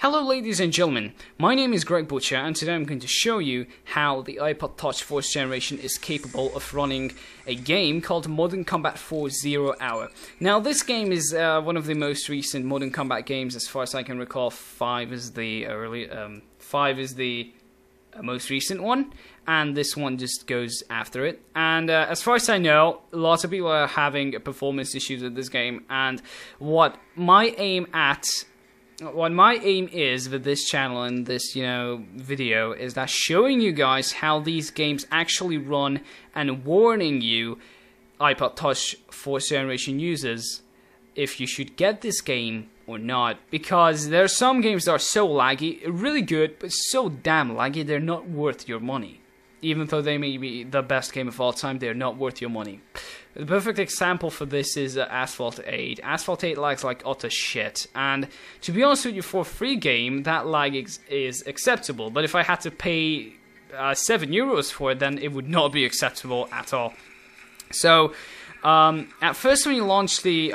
Hello ladies and gentlemen, my name is Greg Butcher and today I'm going to show you how the iPod Touch 4th generation is capable of running a game called Modern Combat 4 Zero Hour. Now this game is one of the most recent Modern Combat games as far as I can recall. 5 is the most recent one, and this one just goes after it. And as far as I know, lots of people are having performance issues with this game, and what my aim is with this channel and this, video is that showing you guys how these games actually run and warning you, iPod Touch 4th generation users, if you should get this game or not. Because there are some games that are so laggy, really good, but so damn laggy, they're not worth your money. Even though they may be the best game of all time, they're not worth your money. The perfect example for this is Asphalt 8. Asphalt 8 lags like utter shit, and to be honest with you, for a free game, that lag is acceptable, but if I had to pay €7 for it, then it would not be acceptable at all. So, at first when you launch the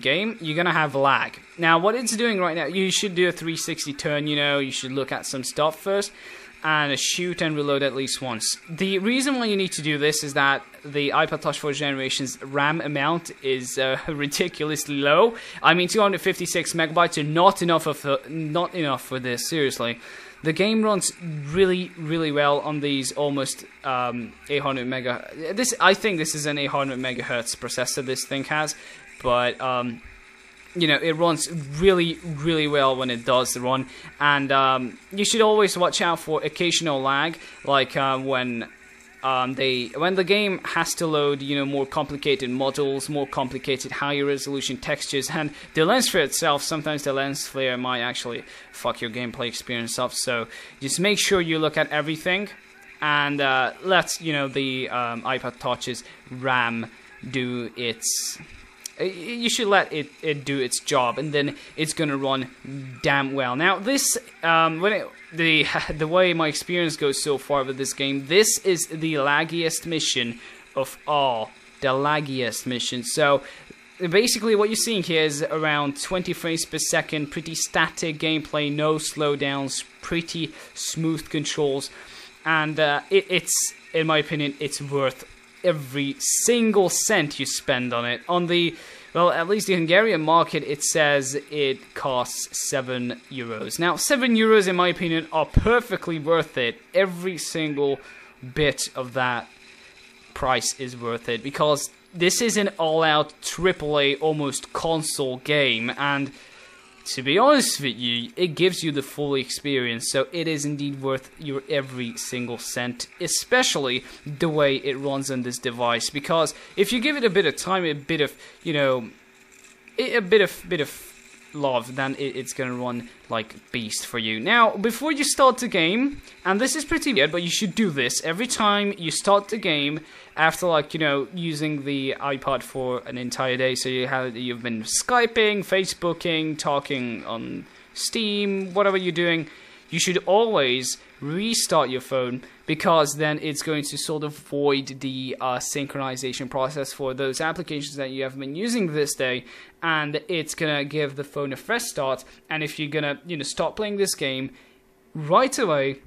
game, you're gonna have lag. Now, what it's doing right now, you should do a 360 turn, you should look at some stuff first, and shoot and reload at least once. The reason why you need to do this is that the iPod Touch 4th generation's RAM amount is ridiculously low. I mean, 256 megabytes are not enough for this, seriously. The game runs really well on these almost 800 mega. I think this is an 800 megahertz processor this thing has, but it runs really well when it does run, and you should always watch out for occasional lag, like when the game has to load, more complicated models, more complicated higher resolution textures, and the lens flare itself. Sometimes the lens flare might actually fuck your gameplay experience up. So just make sure you look at everything, and let the iPod Touch's RAM do its. You should let it do its job, and then it's gonna run damn well. Now, this the way my experience goes so far with this game, this is the laggiest mission of all, the laggiest mission. So basically, what you're seeing here is around 20 frames per second, pretty static gameplay, no slowdowns, pretty smooth controls, and it's, in my opinion, it's worth every single cent you spend on it. On the, well, at least the Hungarian market, it says it costs €7. Now, €7, in my opinion, are perfectly worth it. Every single bit of that price is worth it, because this is an all-out AAA, almost console game, and to be honest with you, it gives you the full experience, so it is indeed worth your every single cent, especially the way it runs on this device. Because if you give it a bit of time, a bit of love, then it's gonna run like beast for you. Now, before you start the game, and this is pretty weird, but you should do this every time you start the game after, using the iPod for an entire day. So you've been Skyping, Facebooking, talking on Steam, whatever you're doing. You should always restart your phone, because then it's going to sort of void the synchronization process for those applications that you have been using this day, and it's gonna give the phone a fresh start. And if you're gonna start playing this game right away,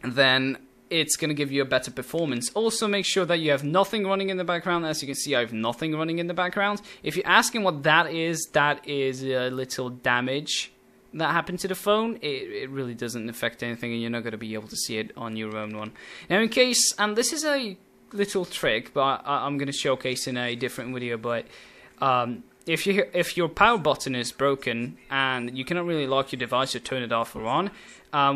then it's gonna give you a better performance. Also, make sure that you have nothing running in the background. As you can see, I have nothing running in the background. If you're asking what that is a little damage that happened to the phone. It really doesn't affect anything, and you're not going to be able to see it on your own one. Now, in case, and this is a little trick, but I'm going to showcase in a different video, but if your power button is broken and you cannot really lock your device or turn it off or on,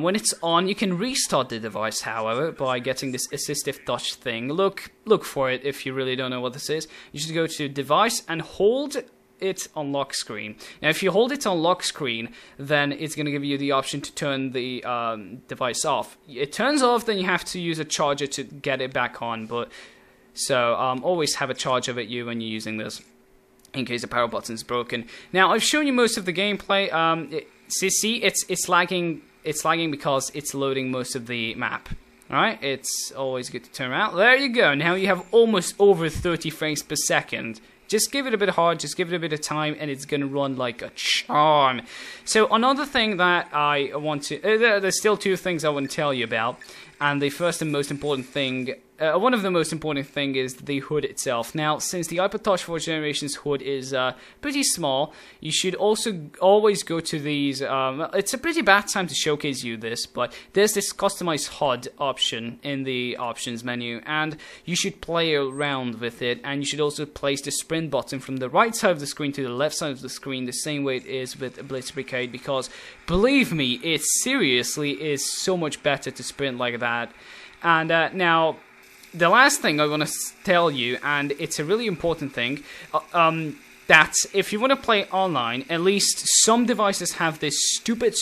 when it's on, you can restart the device, however, by getting this assistive touch thing. Look for it if you really don't know what this is. You should go to device and hold it on lock screen. Now, if you hold it on lock screen, then it's going to give you the option to turn the device off. It turns off, then you have to use a charger to get it back on. But so always have a charger with you when you're using this, in case the power button is broken. Now, I've shown you most of the gameplay. See, it's lagging. It's lagging because it's loading most of the map. Alright, it's always good to turn around. There you go. Now you have almost over 30 frames per second. Just give it a bit of heart, just give it a bit of time, and it's gonna run like a charm. So another thing that I want to, there's still two things I want to tell you about, and the first and most important thing, one of the most important thing is the hood itself. Now, since the iPod Touch 4th Generation's hood is pretty small, you should also always go to these, it's a pretty bad time to showcase you this, but there's this customize HUD option in the options menu, and you should play around with it, and you should also place the sprint button from the right side of the screen to the left side of the screen the same way it is with Blitz Brigade, because believe me, it seriously is so much better to sprint like that. And now, the last thing I want to tell you, and it's a really important thing, that if you want to play online, at least some devices have this stupid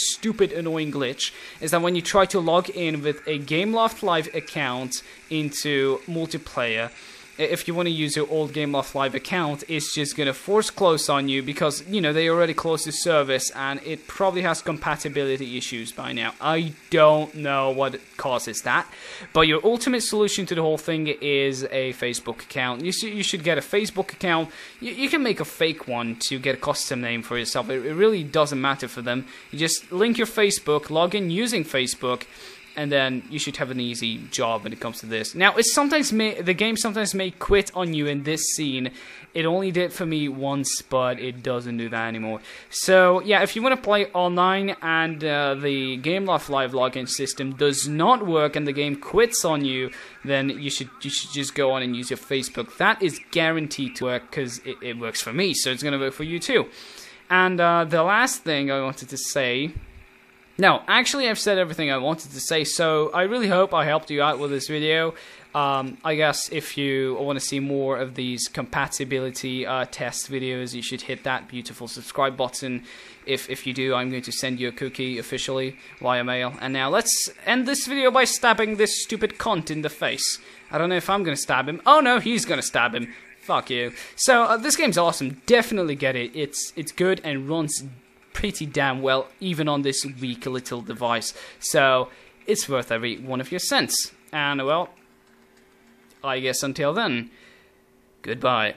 annoying glitch, is that when you try to log in with a Gameloft Live account into multiplayer, if you want to use your old Gameloft Live account, it's just going to force close on you because, you know, they already closed the service and it probably has compatibility issues by now. I don't know what causes that, but your ultimate solution to the whole thing is a Facebook account. You should get a Facebook account. You can make a fake one to get a custom name for yourself. It really doesn't matter for them. You just link your Facebook, log in using Facebook, and then you should have an easy job when it comes to this. Now, the game sometimes may quit on you in this scene. It only did for me once, but it doesn't do that anymore. So, yeah, if you want to play online and the Gameloft Live login system does not work and the game quits on you, then you should just go on and use your Facebook. That is guaranteed to work because it works for me, so it's going to work for you too. And the last thing I wanted to say... No, actually I've said everything I wanted to say, so I really hope I helped you out with this video. I guess if you want to see more of these compatibility test videos, you should hit that beautiful subscribe button. If you do, I'm going to send you a cookie officially via mail. And now let's end this video by stabbing this stupid cunt in the face. I don't know if I'm going to stab him. Oh no, he's going to stab him. Fuck you. So this game's awesome. Definitely get it. It's good and runs pretty damn well, even on this weak little device. So, it's worth every one of your cents. And, well, I guess until then, goodbye.